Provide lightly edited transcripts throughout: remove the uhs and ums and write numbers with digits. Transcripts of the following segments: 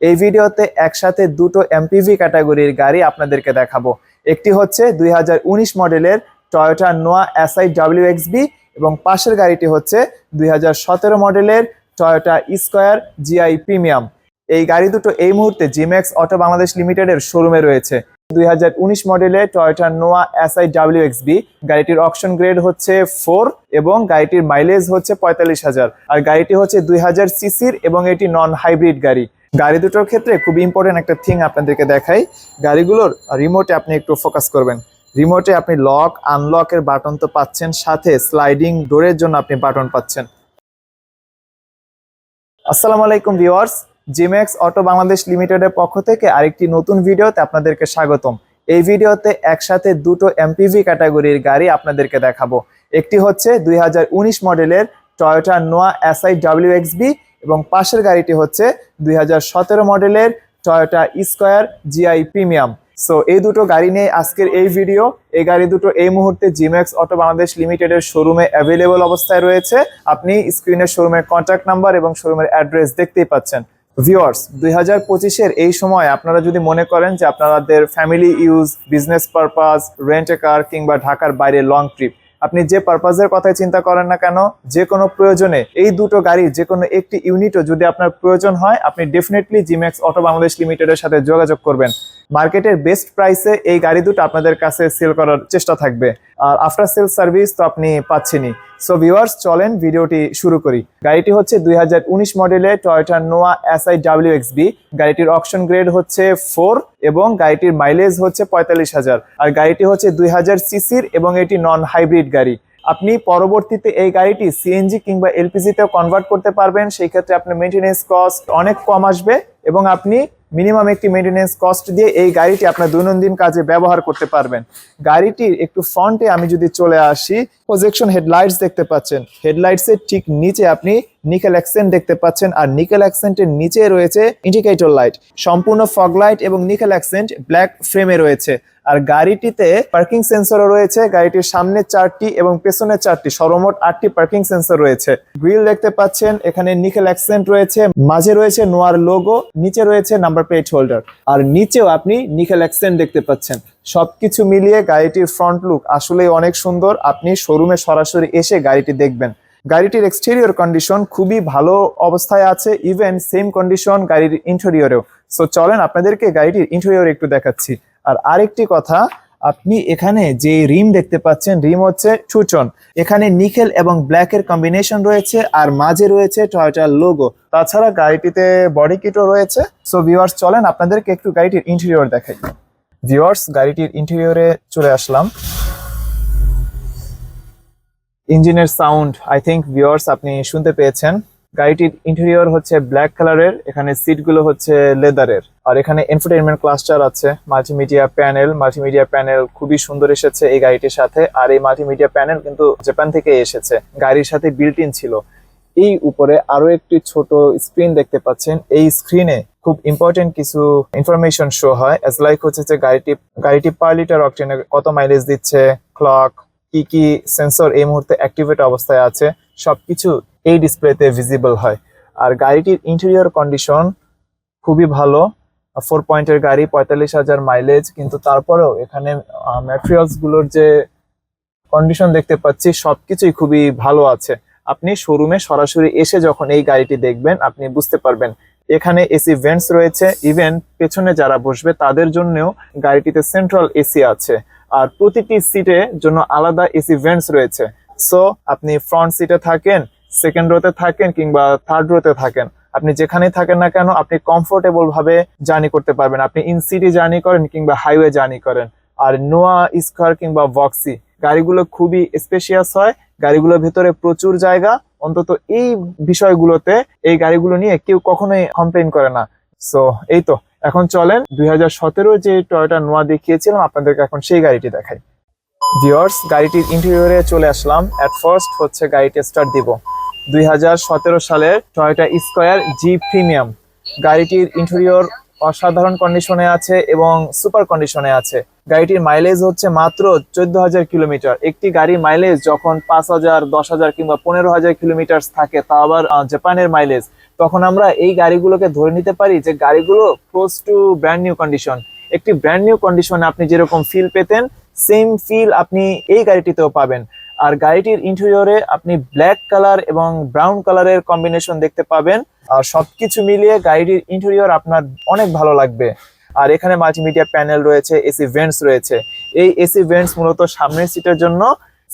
এই ভিডিওতে একসাথে দুটো এমপিভি ক্যাটাগরির গাড়ি আপনাদেরকে দেখাবো। একটি হচ্ছে 2019 মডেলের টয়োটা নোয়া এসআই WXB এবং পাশের গাড়িটি হচ্ছে 2017 মডেলের টয়োটা স্কয়ার জিআই প্রিমিয়াম। এই গাড়ি দুটো এই মুহূর্তে জিম্যাক্স অটো বাংলাদেশ লিমিটেডের শোরুমে রয়েছে। 2019 মডেলের টয়োটা নোয়া এসআই WXB গাড়িটির অকশন গ্রেড হচ্ছে 4 এবং গাড়িটির মাইলেজ হচ্ছে 45,000, আর গাড়িটি হচ্ছে 2000 সিসির এবং এটি নন হাইব্রিড গাড়ি। গাড়ি দুটোর ক্ষেত্রে খুব ইম্পর্টেন্ট একটা থিং আপনাদেরকে দেখাই। গাড়িগুলোর রিমোটে আপনি একটু ফোকাস করবেন। রিমোটে আপনি লক আনলকের বাটন তো পাচ্ছেন, সাথে স্লাইডিং ডোরের জন্য আপনি বাটন পাচ্ছেন। আসসালামু আলাইকুম ভিউয়ার্স, জিম্যাক্স অটো বাংলাদেশ লিমিটেডের পক্ষ থেকে আরেকটি নতুন ভিডিওতে আপনাদেরকে স্বাগতম। এই ভিডিওতে একসাথে দুটো এমপিভি ক্যাটাগরির গাড়ি আপনাদেরকে দেখাবো। একটি হচ্ছে 2019 মডেলের টয়োটা নোয়া এসআই WXB এবং পাশের গাড়িটি হচ্ছে 2017 মডেলের Toyota square GI premium. So এই দুটো গাড়ি নিয়ে আজকের এই ভিডিও। এই গাড়ি দুটো এই মুহূর্তে জিম্যাক্স অটো বাংলাদেশ লিমিটেডের শোরুমে অ্যাভেলেবল অবস্থায় রয়েছে। আপনি স্ক্রিনের শোরুমের কন্ট্যাক্ট নাম্বার এবং শোরুমের অ্যাড্রেস দেখতেই পাচ্ছেন। ভিউয়ার্স, 2025-এর এই সময় আপনারা যদি মনে করেন যে আপনাদের family use, business purpose, rent a car কিংবা ঢাকার বাইরে লং ট্রিপ, আপনি যে পারপাসের কথাই চিন্তা করেন না কেন, যে কোনো প্রয়োজনে এই দুটো গাড়ির যে কোনো একটি ইউনিটও যদি আপনার প্রয়োজন হয়, আপনি ডেফিনেটলি জিম্যাক্স অটো বাংলাদেশ লিমিটেডের সাথে যোগাযোগ করবেন। মার্কেটের বেস্ট প্রাইসে এই গাড়ি দুটো আপনাদের কাছে সেল করার চেষ্টা থাকবে, আর আফটার সেল সার্ভিস তো আপনি পাচ্ছেনই। সো ভিউয়ার্স, চলেন ভিডিওটি শুরু করি। গাড়িটি হচ্ছে 2019 মডেলের টয়োটা নোয়া এসআই WXB। গাড়িটির অকশন গ্রেড হচ্ছে 4 এবং গাড়িটির মাইলেজ হচ্ছে 45,000, আর গাড়িটি হচ্ছে 2000 সিসির এবং এটি নন হাইব্রিড গাড়ি। আপনি পরবর্তীতে এই গাড়িটি সিএনজি কিংবা এলপিজিতেও কনভার্ট করতে পারবেন। সেই ক্ষেত্রে আপনার মেইনটেনেন্স কস্ট অনেক কম আসবে এবং আপনি মিনিমাম একটি মেইনটেনেন্স কস্ট দিয়ে এই গাড়িটি আপনার দৈনন্দিন কাজে ব্যবহার করতে পারবেন। গাড়িটির একটু ফ্রন্টে আমি যদি চলে আসি, প্রজেকশন হেডলাইটস দেখতে পাচ্ছেন। হেডলাইটসের ঠিক নিচে আপনি নিকেল অ্যাকসেন্ট দেখতে পাচ্ছেন, আর নিকেল অ্যাকসেন্টের নিচে রয়েছে ইন্ডিকেটর লাইট। সম্পূর্ণ ফগ লাইট এবং নিকেল অ্যাকসেন্ট ব্ল্যাক ফ্রেমে রয়েছে। আর গাড়িটিতে পার্কিং সেন্সরও রয়েছে। গাড়িটির সামনে 4টি এবং পেছনে 4টি, সর্বমোট 8টি পার্কিং সেন্সর রয়েছে। গ্রিল দেখতে পাচ্ছেন, এখানে নিকেল অ্যাকসেন্ট রয়েছে, মাঝে রয়েছে নোয়ার লোগো, নিচে রয়েছে নাম্বার প্লেট হোল্ডার, আর নিচেও আপনি নিকেল অ্যাকসেন্ট দেখতে পাচ্ছেন। সবকিছু মিলিয়ে গাড়িটির ফ্রন্ট লুক আসলে অনেক সুন্দর। আপনি শোরুমে সরাসরি এসে গাড়িটি দেখবেন। গাড়িটির এক্সটেরিয়র কন্ডিশন খুবই ভালো অবস্থায় আছে, ইভেন সেম কন্ডিশন গাড়ির ইন্টেরিয়রেও। সো চলেন আপনাদেরকে গাড়িটির ইন্টেরিয়র একটু দেখাচ্ছি। আর আরেকটি কথা, আপনি এখানে যে রিম দেখতে পাচ্ছেন, রিম হচ্ছে টুটন। এখানে নিকেল এবং ব্ল্যাকের কম্বিনেশন রয়েছে, আর মাঝে রয়েছে টয়োটার লোগো। তাছাড়া গাড়িটিতে বডি কিটও রয়েছে। সো ভিউয়ার্স, চলেন আপনাদেরকে একটু গাড়িটির ইন্টেরিয়র দেখাই। ভিউয়ার্স, গাড়িটির ইন্টেরিয়রে চলে আসলাম। ইঞ্জিনের সাউন্ড আই থিঙ্ক ভিউয়ার্স আপনি শুনতে পেয়েছেন। গাড়িটির ইন্টেরিয়র হচ্ছে ব্ল্যাক কালারের, এখানে সিটগুলো হচ্ছে লেদারের, আর এখানে এনফোটেইনমেন্ট ক্লাস্টার আছে, মাল্টিমিডিয়া প্যানেল খুবই সুন্দর এসেছে এই গাড়িটির সাথে। আর এই মাল্টিমিডিয়া প্যানেল কিন্তু জাপান থেকে এসেছে, গাড়ির সাথে বিল্ট ইন ছিল। এই উপরে আরো একটি ছোট স্ক্রিন দেখতে পাচ্ছেন। এই স্ক্রিনে খুব ইম্পর্টেন্ট কিছু ইনফরমেশন শো হয়, অ্যাজ লাইক হচ্ছে যে গাড়িটি পার লিটার অকটেনে কত মাইলেজ দিচ্ছে, ক্লক, কি সেন্সর এই মুহূর্তে অ্যাক্টিভেট অবস্থায় আছে, সবকিছু এই ডিসপ্লেতে ভিজিবল হয়। আর গাড়িটির ইন্টেরিয়র কন্ডিশন খুবই ভালো। 4 পয়েন্টের গাড়ি, 45,000 মাইলেজ, কিন্তু তারপরেও এখানে ম্যাটেরিয়ালস গুলোর যে কন্ডিশন দেখতে পাচ্ছি সবকিছুই খুবই ভালো আছে। আপনি শোরুমে সরাসরি এসে যখন এই গাড়িটি দেখবেন আপনি বুঝতে পারবেন। এখানে এসি ভেন্টস রয়েছে, ইভেন পেছনে যারা বসবে তাদের জন্যও গাড়িটিতে সেন্ট্রাল এসি আছে, আর প্রতিটি সিটের জন্য আলাদা এসি ভেন্টস রয়েছে। সো আপনি ফ্রন্ট সিটে থাকেন, সেকেন্ড রোতে থাকেন কিংবা থার্ড রোতে থাকেন, আপনি যেখানেই থাকেন না কেন আপনি কমফোর্টেবল ভাবে জার্নি করতে পারবেন। আপনি ইন সিটি জার্নি করেন কিংবা হাইওয়ে জার্নি করেন। আর নোয়া স্কয়ার কিংবা ভক্সি গাড়িগুলো খুবই স্পেশিয়াস হয়, গাড়িগুলোর ভেতরে প্রচুর জায়গা। অন্তত এই বিষয়গুলোতে এই গাড়িগুলো নিয়ে কেউ কখনোই কমপ্লেন করে না। সো এই তো, এখন চলেন 2017 যে টয়োটা নোয়া দেখিয়েছিলাম আপনাদেরকে এখন সেই গাড়িটি দেখাই। ভিউয়ার্স, গাড়িটির ইন্টেরিয়রে চলে আসলাম। এট ফার্স্ট হচ্ছে গাড়িটি স্টার্ট দিব। 2017 সালের টয়োটা স্কয়ার জি প্রিমিয়াম। গাড়িটির ইন্টেরিয়র অসাধারণ কন্ডিশনে আছে এবং সুপার কন্ডিশনে আছে। গাড়িটির মাইলেজ হচ্ছে মাত্র 14,000 কিলোমিটার। একটি গাড়ি মাইলেজ যখন 5,000, 10,000 কিংবা 15,000 কিলোমিটার থাকে, তা আবার জাপানের মাইলেজ, তখন আমরা এই গাড়িগুলোকে ধরে নিতে পারি যে গাড়িগুলো close two brand new condition. একটি ব্র্যান্ড নিউ কন্ডিশনে আপনি যেরকম ফিল পেতেন, সেম ফিল আপনি এই গাড়িটিতেও পাবেন। আর গাড়িটির ইন্টেরিয়রে আপনি ব্ল্যাক কালার এবং ব্রাউন কালারের কম্বিনেশন দেখতে পাবেন। আর সবকিছু মিলিয়ে গাড়িটির ইন্টেরিয়র আপনার অনেক ভালো লাগবে। আর এখানে মাল্টিমিডিয়া প্যানেল রয়েছে, এসি ভেন্টস রয়েছে। এই এসি ভেন্টস মূলত সামনের সিটের জন্য,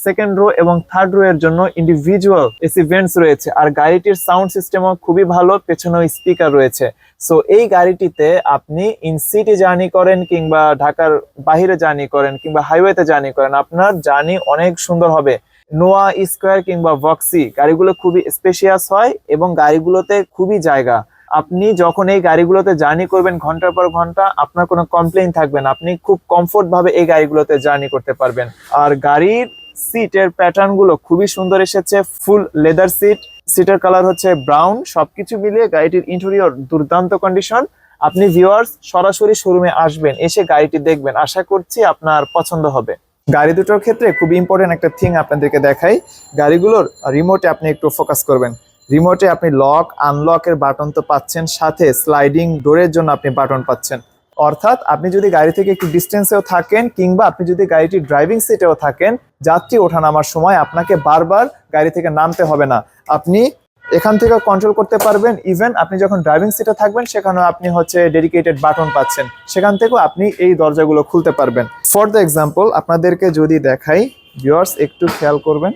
সেকেন্ড রো এবং থার্ড রো এর জন্য ইন্ডিভিজুয়াল এসি ভেন্টস রয়েছে। আর গাড়িটির সাউন্ড সিস্টেমও খুবই ভালো, পেছনেও স্পিকার রয়েছে। সো এই গাড়িটিতে আপনি ইন সিটি জার্নি করেন কিংবা ঢাকার বাইরে জার্নি করেন কিংবা হাইওয়েতে জার্নি করেন, আপনার জার্নি অনেক সুন্দর হবে। নোয়া, স্কোয়ার কিংবা ভক্সি গাড়িগুলো খুবই স্পেশিয়াস হয় এবং গাড়িগুলোতে খুবই জায়গা। আপনি যখন এই গাড়িগুলোতে জার্নি করবেন ঘন্টার পর ঘন্টা, আপনার কোনো কমপ্লেইন থাকবে না, আপনি খুব কমফোর্ট ভাবে এই গাড়িগুলোতে জার্নি করতে পারবেন। আর গাড়ির সিটের প্যাটার্ন গুলো খুবই সুন্দর এসেছে, ফুল লেদার সিট, সিটের কালার হচ্ছে ব্রাউন। সবকিছু মিলিয়ে গাড়িটির ইন্টেরিয়র দুর্দান্ত কন্ডিশন। আপনি ভিউয়ার্স সরাসরি শোরুমে আসবেন, এসে গাড়িটি দেখবেন, আশা করছি আপনার পছন্দ হবে। গাড়ি দুটোর ক্ষেত্রে খুব ইম্পর্টেন্ট একটা থিং আপনাদেরকে দেখাই। গাড়িগুলোর রিমোটে আপনি একটু ফোকাস করবেন। রিমোটে আপনি লক আনলকের বাটন তো পাচ্ছেন, সাথে স্লাইডিং ডোরের জন্য আপনি বাটন পাচ্ছেন। অর্থাৎ আপনি যদি গাড়ি থেকে একটু ডিস্টেন্সেও থাকেন কিংবা আপনি যদি গাড়িটি ড্রাইভিং সিটেও থাকেন, যাত্রী ওঠানামার সময় আপনাকে বারবার গাড়ি থেকে নামতে হবে না, আপনি এখান থেকে কন্ট্রোল করতে পারবেন। ইভেন আপনি যখন ড্রাইভিং সিটে থাকবেন সেখানেও আপনি ডেডিকেটেড বাটন পাচ্ছেন, সেখান থেকেও আপনি এই দরজাগুলো খুলতে পারবেন। ফর দ্য এক্সাম্পল আপনাদেরকে যদি দেখাই, ভিউয়ার্স একটু খেয়াল করবেন,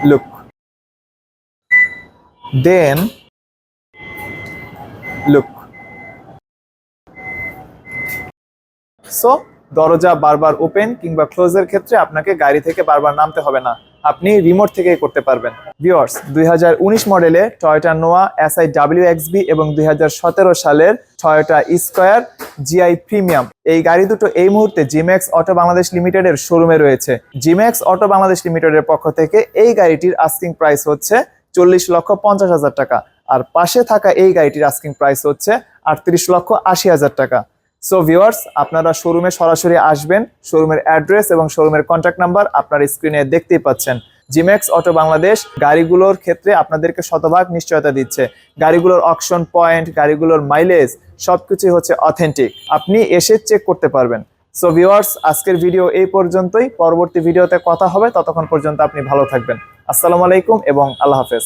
লুক, দেন লুক। সো দরজা বারবার ওপেন কিংবা ক্লোজের ক্ষেত্রে আপনাকে গাড়ি থেকে বারবার নামতে হবে না, আপনি রিমোট থেকেই করতে পারবেন। ভিউয়ার্স 2019 মডেলে টয়োটা নোয়া SI WXB এবং 2017 সালের টয়োটা স্কয়ার GI প্রিমিয়াম, এই গাড়ি দুটো এই মুহূর্তে জিম্যাক্স অটো বাংলাদেশ লিমিটেডের শোরুমে রয়েছে। জিম্যাক্স অটো বাংলাদেশ লিমিটেডের পক্ষ থেকে এই গাড়িটির আস্কিং প্রাইস হচ্ছে 40,50,000 টাকা। আর পাশে থাকা এই গাড়িটির আস্কিং প্রাইস হচ্ছে 38,80,000 টাকা। সো ভিউয়ার্স আপনারা শোরুমে সরাসরি আসবেন, শোরুমের অ্যাড্রেস এবং শোরুমের কন্ট্যাক্ট নাম্বার আপনার স্ক্রিনে দেখতেই পাচ্ছেন। জিম্যাক্স অটো বাংলাদেশ গাড়িগুলোর ক্ষেত্রে আপনাদেরকে শতভাগ নিশ্চয়তা দিচ্ছে। গাড়িগুলোর অকশন পয়েন্ট, গাড়িগুলোর মাইলেজ সবকিছুই হচ্ছে অথেন্টিক, আপনি এসে চেক করতে পারবেন। সো ভিউয়ার্স আজকের ভিডিও এই পর্যন্তই, পরবর্তী ভিডিওতে কথা হবে, ততক্ষণ পর্যন্ত আপনি ভালো থাকবেন। আসসালামু আলাইকুম এবং আল্লাহ হাফেজ।